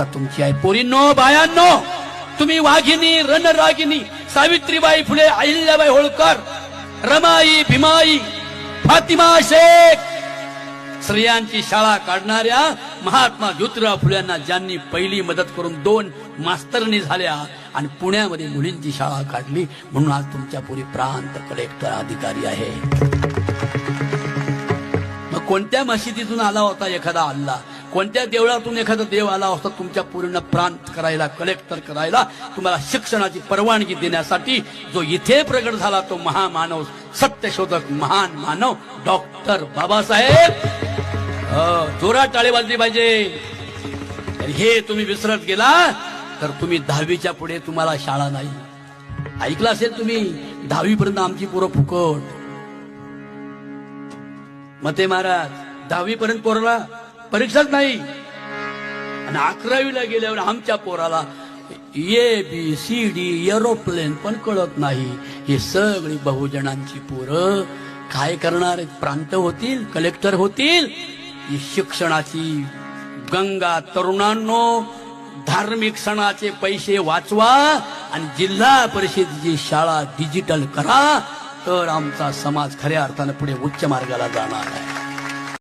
आता तुमची आहे. पोरींनो, बायांनो, तुम्ही वाघिणी, रणरागिणी, सावित्रीबाई फुले, अहिल्याबाई होळकर, रमाई, भीमाई, फातिमा शेख, स्त्रियांची शाळा काढणाऱ्या महात्मा ज्योतिराव फुल्यांना ज्यांनी पहिली मदत करून 2 मास्तरनी झाल्या आणि पुण्यामध्ये मुलींची शाळा काढली, म्हणून आज तुमच्या पुरी प्रांत कलेक्टर अधिकारी आहे. मग कोणत्या मशिदीतून आला होता एखादा अल्लाह, कोणत्या देवळातून एखादा देव आला होता तुमच्या पूर्ण प्रांत करायला, कलेक्टर करायला, तुम्हाला शिक्षणाची परवानगी देण्यासाठी? जो इथे प्रगट झाला तो महामानव, सत्यशोधक, महान मानव डॉक्टर बाबासाहेब. जोरात टाळी वाजली पाहिजे. हे तुम्ही विसरत गेला तर तुम्ही 10वीच्या पुढे तुम्हाला शाळा नाही. ऐकलं असेल तुम्ही, 10वी पर्यंत आमची पोरं फुकट. मते महाराज, 10वी पर्यंत पोराला परीक्षाच नाही, आणि 11वीला गेल्यावर आमच्या पोराला ABCD एरोप्लेन पण कळत नाही. हे सगळी बहुजनांची पोरं काय करणार? प्रांत होतील, कलेक्टर होतील. ही शिक्षणाची गंगा तरुणांनो, धार्मिक सणाचे पैसे वाचवा आणि जिल्हा परिषदेची शाळा डिजिटल करा, तर आमचा समाज खऱ्या अर्थानं पुढे उच्च मार्गाला जाणार आहे.